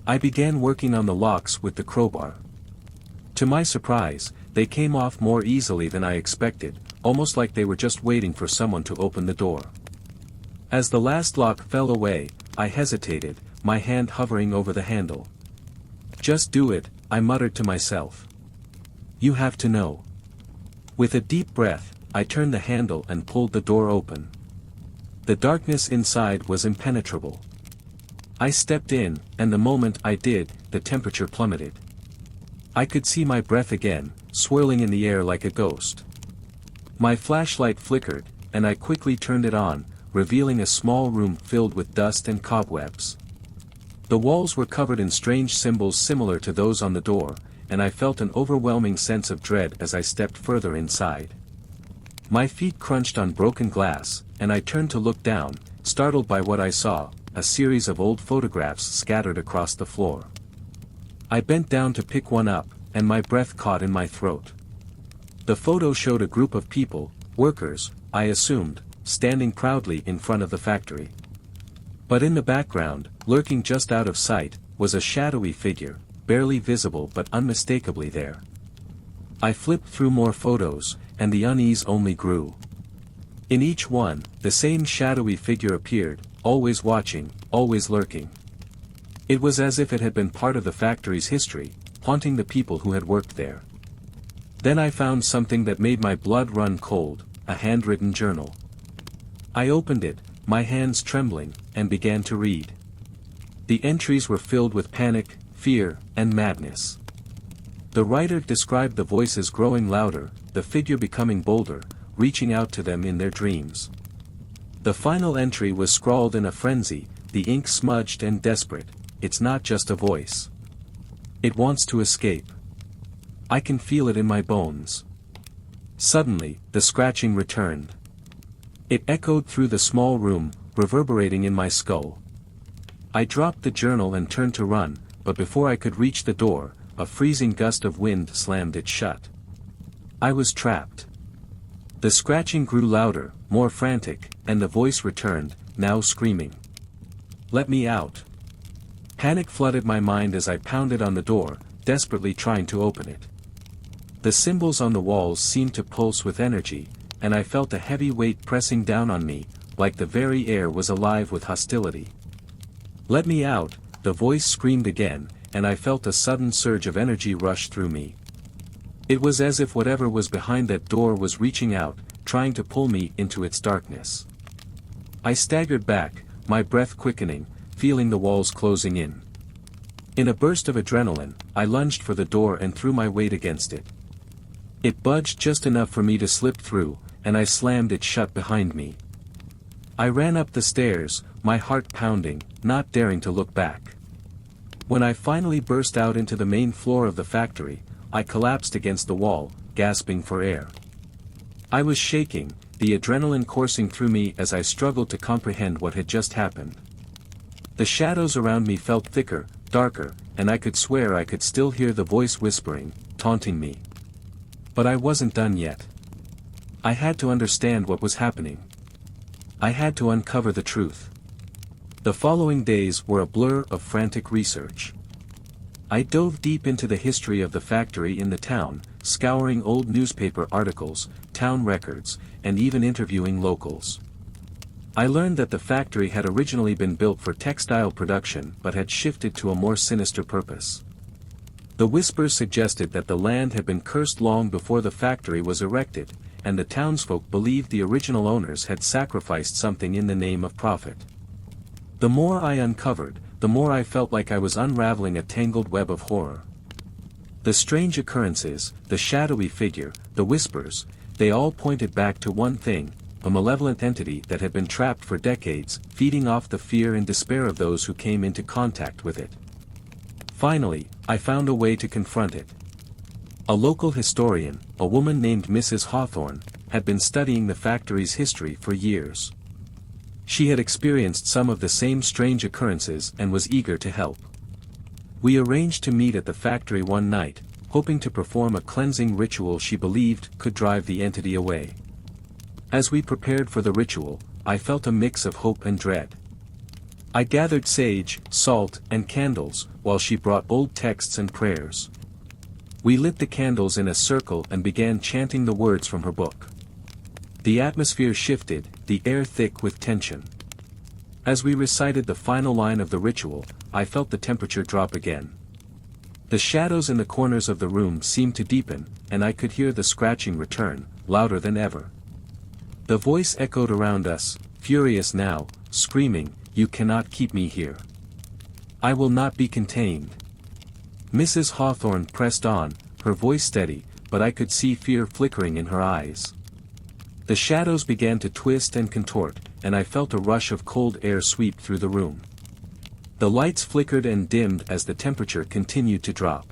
I began working on the locks with the crowbar. To my surprise, they came off more easily than I expected, almost like they were just waiting for someone to open the door. As the last lock fell away, I hesitated, my hand hovering over the handle. "Just do it," I muttered to myself. "You have to know." With a deep breath, I turned the handle and pulled the door open. The darkness inside was impenetrable. I stepped in, and the moment I did, the temperature plummeted. I could see my breath again, swirling in the air like a ghost. My flashlight flickered, and I quickly turned it on, revealing a small room filled with dust and cobwebs. The walls were covered in strange symbols similar to those on the door, and I felt an overwhelming sense of dread as I stepped further inside. My feet crunched on broken glass, and I turned to look down, startled by what I saw, a series of old photographs scattered across the floor. I bent down to pick one up, and my breath caught in my throat. The photo showed a group of people, workers, I assumed, standing proudly in front of the factory. But in the background, lurking just out of sight, was a shadowy figure, barely visible but unmistakably there. I flipped through more photos, and the unease only grew. In each one, the same shadowy figure appeared, always watching, always lurking. It was as if it had been part of the factory's history, haunting the people who had worked there. Then I found something that made my blood run cold, a handwritten journal. I opened it, my hands trembling, and began to read. The entries were filled with panic, fear, and madness. The writer described the voices growing louder, the figure becoming bolder, reaching out to them in their dreams. The final entry was scrawled in a frenzy, the ink smudged and desperate. "It's not just a voice. It wants to escape. I can feel it in my bones." Suddenly, the scratching returned. It echoed through the small room, reverberating in my skull. I dropped the journal and turned to run, but before I could reach the door, a freezing gust of wind slammed it shut. I was trapped. The scratching grew louder, more frantic, and the voice returned, now screaming. "Let me out." Panic flooded my mind as I pounded on the door, desperately trying to open it. The symbols on the walls seemed to pulse with energy, and I felt a heavy weight pressing down on me, like the very air was alive with hostility. "Let me out," the voice screamed again, and I felt a sudden surge of energy rush through me. It was as if whatever was behind that door was reaching out, trying to pull me into its darkness. I staggered back, my breath quickening, feeling the walls closing in. In a burst of adrenaline, I lunged for the door and threw my weight against it. It budged just enough for me to slip through, and I slammed it shut behind me. I ran up the stairs, my heart pounding, not daring to look back. When I finally burst out into the main floor of the factory, I collapsed against the wall, gasping for air. I was shaking, the adrenaline coursing through me as I struggled to comprehend what had just happened. The shadows around me felt thicker, darker, and I could swear I could still hear the voice whispering, taunting me. But I wasn't done yet. I had to understand what was happening. I had to uncover the truth. The following days were a blur of frantic research. I dove deep into the history of the factory in the town, scouring old newspaper articles, town records, and even interviewing locals. I learned that the factory had originally been built for textile production but had shifted to a more sinister purpose. The whispers suggested that the land had been cursed long before the factory was erected, and the townsfolk believed the original owners had sacrificed something in the name of profit. The more I uncovered, the more I felt like I was unraveling a tangled web of horror. The strange occurrences, the shadowy figure, the whispers, they all pointed back to one thing, a malevolent entity that had been trapped for decades, feeding off the fear and despair of those who came into contact with it. Finally, I found a way to confront it. A local historian, a woman named Mrs. Hawthorne, had been studying the factory's history for years. She had experienced some of the same strange occurrences and was eager to help. We arranged to meet at the factory one night, hoping to perform a cleansing ritual she believed could drive the entity away. As we prepared for the ritual, I felt a mix of hope and dread. I gathered sage, salt, and candles, while she brought old texts and prayers. We lit the candles in a circle and began chanting the words from her book. The atmosphere shifted, the air thick with tension. As we recited the final line of the ritual, I felt the temperature drop again. The shadows in the corners of the room seemed to deepen, and I could hear the scratching return, louder than ever. The voice echoed around us, furious now, screaming, "You cannot keep me here. I will not be contained." Mrs. Hawthorne pressed on, her voice steady, but I could see fear flickering in her eyes. The shadows began to twist and contort, and I felt a rush of cold air sweep through the room. The lights flickered and dimmed as the temperature continued to drop.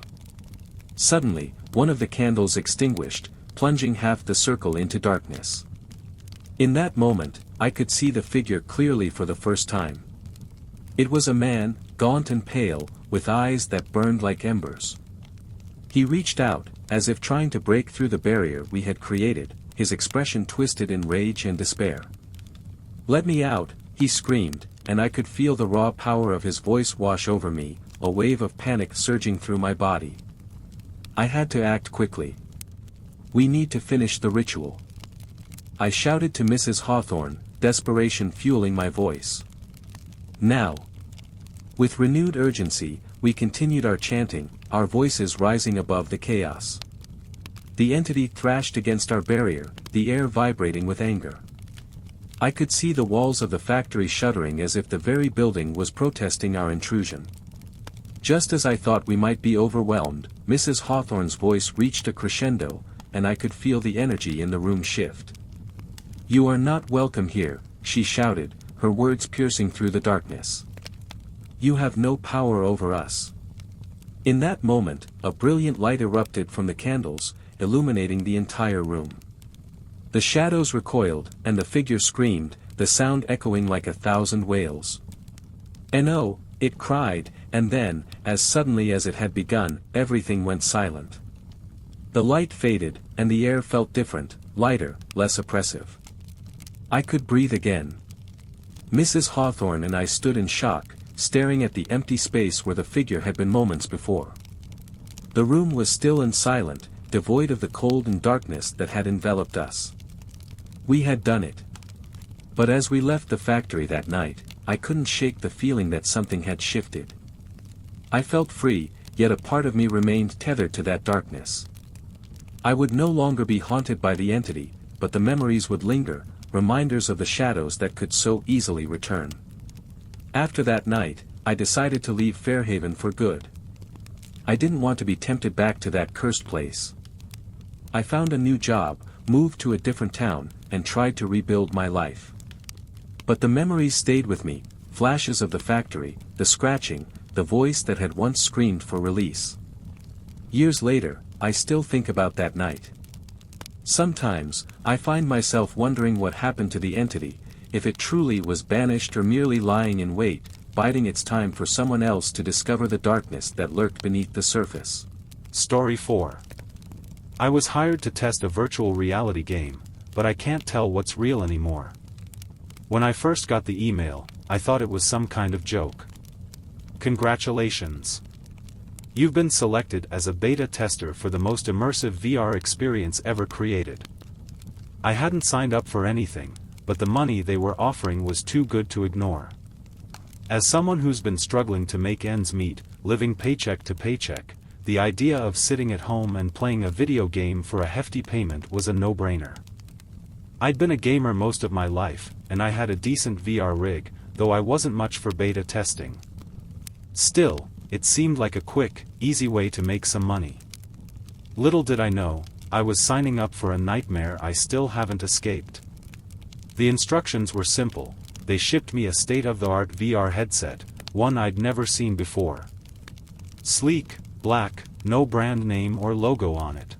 Suddenly, one of the candles extinguished, plunging half the circle into darkness. In that moment, I could see the figure clearly for the first time. It was a man, gaunt and pale, with eyes that burned like embers. He reached out, as if trying to break through the barrier we had created, his expression twisted in rage and despair. "Let me out," he screamed, and I could feel the raw power of his voice wash over me, a wave of panic surging through my body. I had to act quickly. "We need to finish the ritual," I shouted to Mrs. Hawthorne, desperation fueling my voice. "Now." With renewed urgency, we continued our chanting, our voices rising above the chaos. The entity thrashed against our barrier, the air vibrating with anger. I could see the walls of the factory shuddering as if the very building was protesting our intrusion. Just as I thought we might be overwhelmed, Mrs. Hawthorne's voice reached a crescendo, and I could feel the energy in the room shift. "You are not welcome here," she shouted, her words piercing through the darkness. "You have no power over us." In that moment, a brilliant light erupted from the candles, illuminating the entire room. The shadows recoiled, and the figure screamed, the sound echoing like 1,000 wails. "No!" it cried, and then, as suddenly as it had begun, everything went silent. The light faded, and the air felt different, lighter, less oppressive. I could breathe again. Mrs. Hawthorne and I stood in shock, staring at the empty space where the figure had been moments before. The room was still and silent, devoid of the cold and darkness that had enveloped us. We had done it. But as we left the factory that night, I couldn't shake the feeling that something had shifted. I felt free, yet a part of me remained tethered to that darkness. I would no longer be haunted by the entity, but the memories would linger, reminders of the shadows that could so easily return. After that night, I decided to leave Fairhaven for good. I didn't want to be tempted back to that cursed place. I found a new job, moved to a different town, and tried to rebuild my life. But the memories stayed with me, flashes of the factory, the scratching, the voice that had once screamed for release. Years later, I still think about that night. Sometimes, I find myself wondering what happened to the entity, if it truly was banished or merely lying in wait, biding its time for someone else to discover the darkness that lurked beneath the surface. Story 4. I was hired to test a virtual reality game, but I can't tell what's real anymore. When I first got the email, I thought it was some kind of joke. Congratulations! You've been selected as a beta tester for the most immersive VR experience ever created. I hadn't signed up for anything, but the money they were offering was too good to ignore. As someone who's been struggling to make ends meet, living paycheck to paycheck, the idea of sitting at home and playing a video game for a hefty payment was a no-brainer. I'd been a gamer most of my life, and I had a decent VR rig, though I wasn't much for beta testing. Still, it seemed like a quick, easy way to make some money. Little did I know, I was signing up for a nightmare I still haven't escaped. The instructions were simple. They shipped me a state-of-the-art VR headset, one I'd never seen before. Sleek, black, no brand name or logo on it.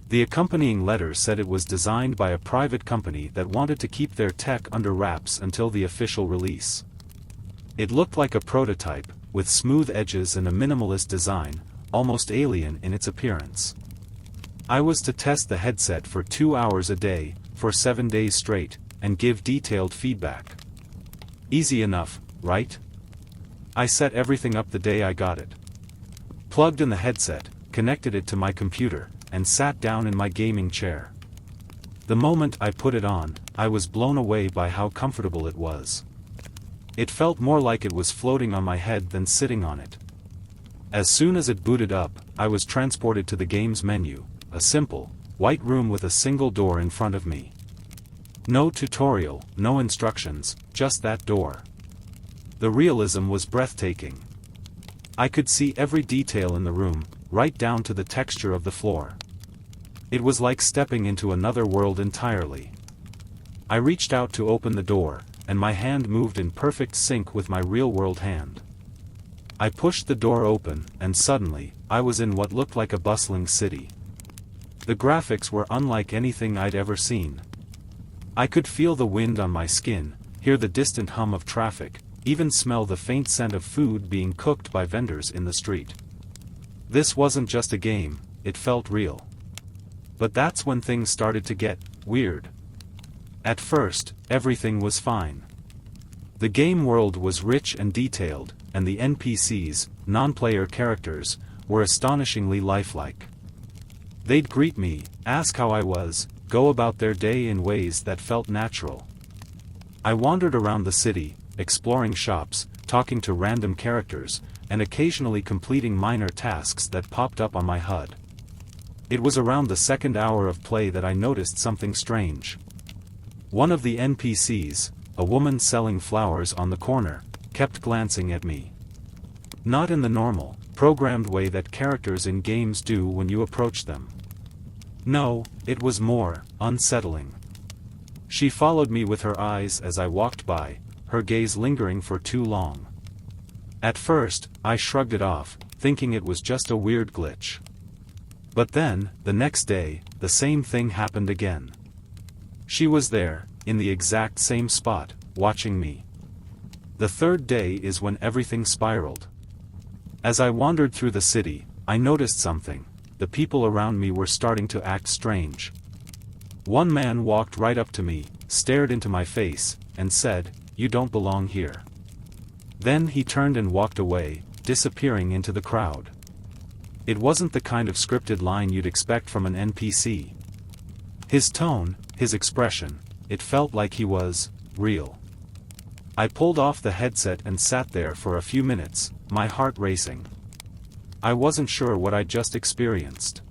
The accompanying letter said it was designed by a private company that wanted to keep their tech under wraps until the official release. It looked like a prototype, with smooth edges and a minimalist design, almost alien in its appearance. I was to test the headset for 2 hours a day, for 7 days straight, and give detailed feedback. Easy enough, right? I set everything up the day I got it. Plugged in the headset, connected it to my computer, and sat down in my gaming chair. The moment I put it on, I was blown away by how comfortable it was. It felt more like it was floating on my head than sitting on it. As soon as it booted up, I was transported to the game's menu, a simple, white room with a single door in front of me. No tutorial, no instructions, just that door. The realism was breathtaking. I could see every detail in the room, right down to the texture of the floor. It was like stepping into another world entirely. I reached out to open the door, and my hand moved in perfect sync with my real-world hand. I pushed the door open, and suddenly, I was in what looked like a bustling city. The graphics were unlike anything I'd ever seen. I could feel the wind on my skin, hear the distant hum of traffic, even smell the faint scent of food being cooked by vendors in the street. This wasn't just a game, it felt real. But that's when things started to get weird. At first, everything was fine. The game world was rich and detailed, and the NPCs, non-player characters, were astonishingly lifelike. They'd greet me, ask how I was, go about their day in ways that felt natural. I wandered around the city, exploring shops, talking to random characters, and occasionally completing minor tasks that popped up on my HUD. It was around the second hour of play that I noticed something strange. One of the NPCs, a woman selling flowers on the corner, kept glancing at me. Not in the normal, programmed way that characters in games do when you approach them. No, it was more unsettling. She followed me with her eyes as I walked by, her gaze lingering for too long. At first, I shrugged it off, thinking it was just a weird glitch. But then, the next day, the same thing happened again. She was there, in the exact same spot, watching me. The third day is when everything spiraled. As I wandered through the city, I noticed something. The people around me were starting to act strange. One man walked right up to me, stared into my face, and said, "You don't belong here." Then he turned and walked away, disappearing into the crowd. It wasn't the kind of scripted line you'd expect from an NPC. His tone, his expression, it felt like he was real. I pulled off the headset and sat there for a few minutes, my heart racing. I wasn't sure what I'd just experienced.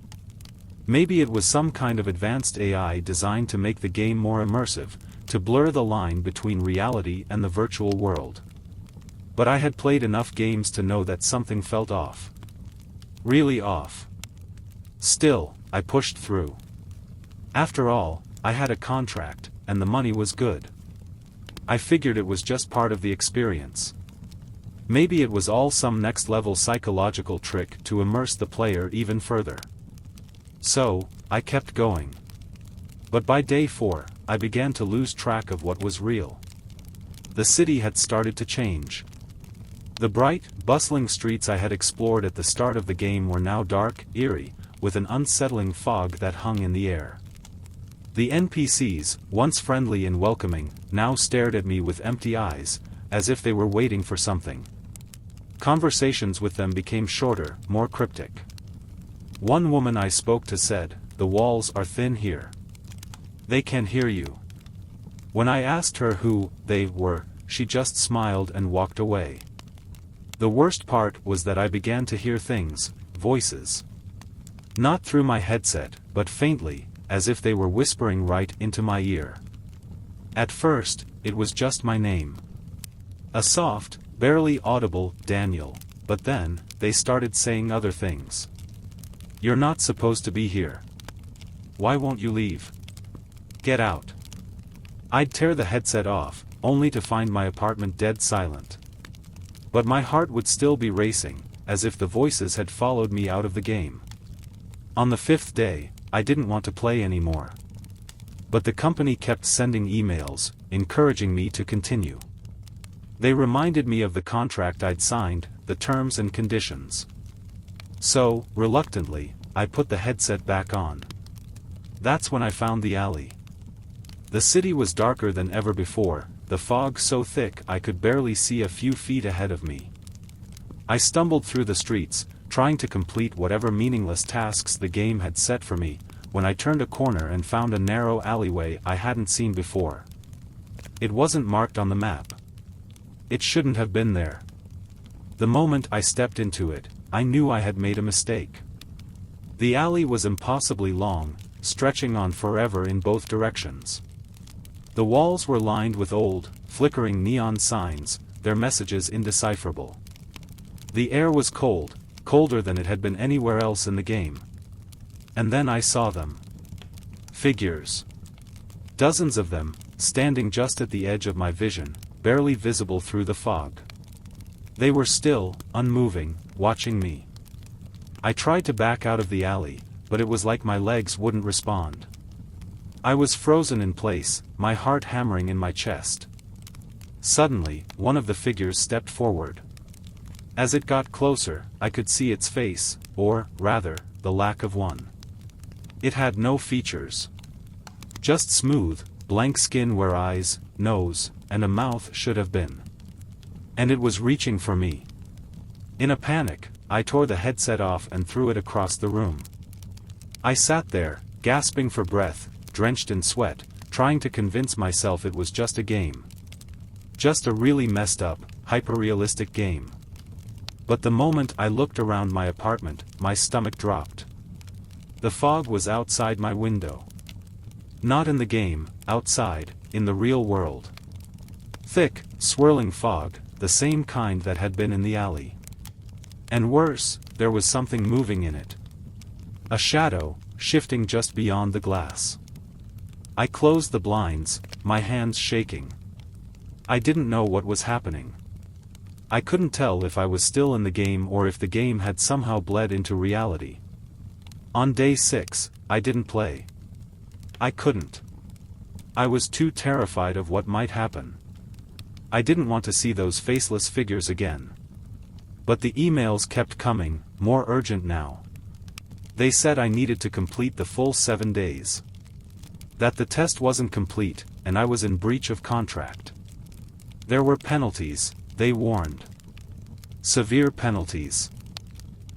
Maybe it was some kind of advanced AI designed to make the game more immersive, to blur the line between reality and the virtual world. But I had played enough games to know that something felt off. Really off. Still, I pushed through. After all, I had a contract, and the money was good. I figured it was just part of the experience. Maybe it was all some next-level psychological trick to immerse the player even further. So, I kept going. But by day 4, I began to lose track of what was real. The city had started to change. The bright, bustling streets I had explored at the start of the game were now dark, eerie, with an unsettling fog that hung in the air. The NPCs, once friendly and welcoming, now stared at me with empty eyes, as if they were waiting for something. Conversations with them became shorter, more cryptic. One woman I spoke to said, "The walls are thin here. They can hear you." When I asked her who they were, she just smiled and walked away. The worst part was that I began to hear things, voices. Not through my headset, but faintly, as if they were whispering right into my ear. At first, it was just my name. A soft, barely audible, Daniel, but then, they started saying other things. "You're not supposed to be here. Why won't you leave? Get out." I'd tear the headset off, only to find my apartment dead silent. But my heart would still be racing, as if the voices had followed me out of the game. On the 5th day, I didn't want to play anymore. But the company kept sending emails, encouraging me to continue. They reminded me of the contract I'd signed, the terms and conditions. So, reluctantly, I put the headset back on. That's when I found the alley. The city was darker than ever before, the fog so thick I could barely see a few feet ahead of me. I stumbled through the streets, trying to complete whatever meaningless tasks the game had set for me, when I turned a corner and found a narrow alleyway I hadn't seen before. It wasn't marked on the map. It shouldn't have been there. The moment I stepped into it, I knew I had made a mistake. The alley was impossibly long, stretching on forever in both directions. The walls were lined with old, flickering neon signs, their messages indecipherable. The air was cold, colder than it had been anywhere else in the game. And then I saw them. Figures. Dozens of them, standing just at the edge of my vision, barely visible through the fog. They were still, unmoving, watching me. I tried to back out of the alley, but it was like my legs wouldn't respond. I was frozen in place, my heart hammering in my chest. Suddenly, one of the figures stepped forward. As it got closer, I could see its face, or, rather, the lack of one. It had no features. Just smooth, blank skin where eyes, nose, and a mouth should have been. And it was reaching for me. In a panic, I tore the headset off and threw it across the room. I sat there, gasping for breath, drenched in sweat, trying to convince myself it was just a game. Just a really messed up, hyper-realistic game. But the moment I looked around my apartment, my stomach dropped. The fog was outside my window. Not in the game, outside, in the real world. Thick, swirling fog, the same kind that had been in the alley. And worse, there was something moving in it. A shadow, shifting just beyond the glass. I closed the blinds, my hands shaking. I didn't know what was happening. I couldn't tell if I was still in the game or if the game had somehow bled into reality. On day 6, I didn't play. I couldn't. I was too terrified of what might happen. I didn't want to see those faceless figures again. But the emails kept coming, more urgent now. They said I needed to complete the full 7 days. That the test wasn't complete, and I was in breach of contract. There were penalties, they warned. Severe penalties.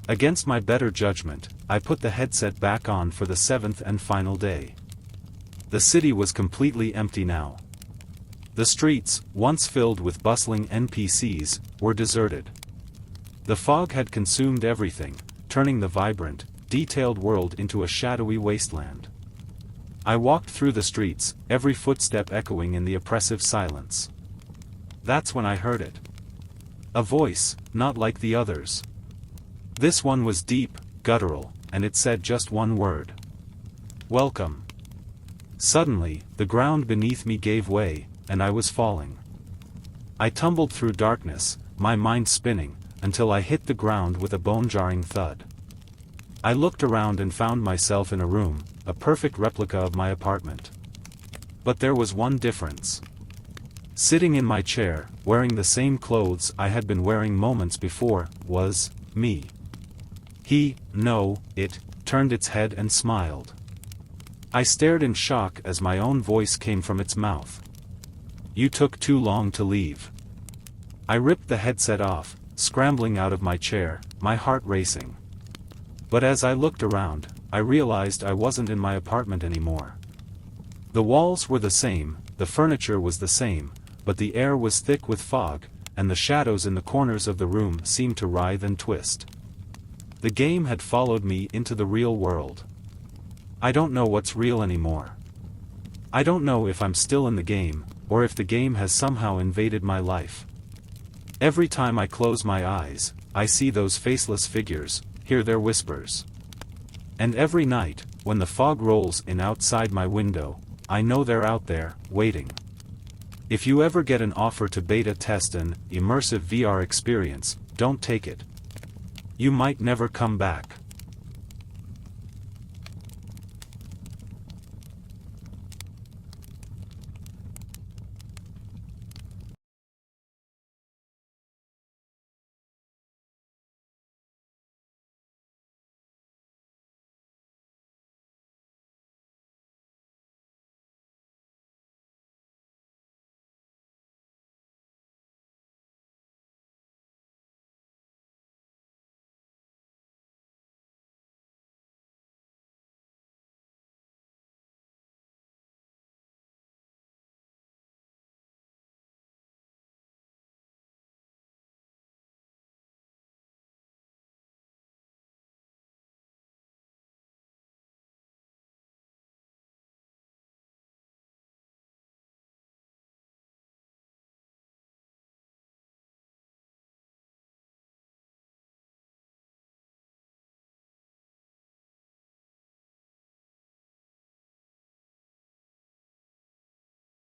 Against my better judgment, I put the headset back on for the 7th and final day. The city was completely empty now. The streets, once filled with bustling NPCs, were deserted. The fog had consumed everything, turning the vibrant, detailed world into a shadowy wasteland. I walked through the streets, every footstep echoing in the oppressive silence. That's when I heard it. A voice, not like the others. This one was deep, guttural, and it said just one word. Welcome. Suddenly, the ground beneath me gave way, and I was falling. I tumbled through darkness, my mind spinning, until I hit the ground with a bone-jarring thud. I looked around and found myself in a room, a perfect replica of my apartment. But there was one difference. Sitting in my chair, wearing the same clothes I had been wearing moments before, was me. It turned its head and smiled. I stared in shock as my own voice came from its mouth. You took too long to leave. I ripped the headset off, scrambling out of my chair, my heart racing. But as I looked around, I realized I wasn't in my apartment anymore. The walls were the same, the furniture was the same, but the air was thick with fog, and the shadows in the corners of the room seemed to writhe and twist. The game had followed me into the real world. I don't know what's real anymore. I don't know if I'm still in the game, or if the game has somehow invaded my life. Every time I close my eyes, I see those faceless figures, hear their whispers. And every night, when the fog rolls in outside my window, I know they're out there, waiting. If you ever get an offer to beta test an immersive VR experience, don't take it. You might never come back.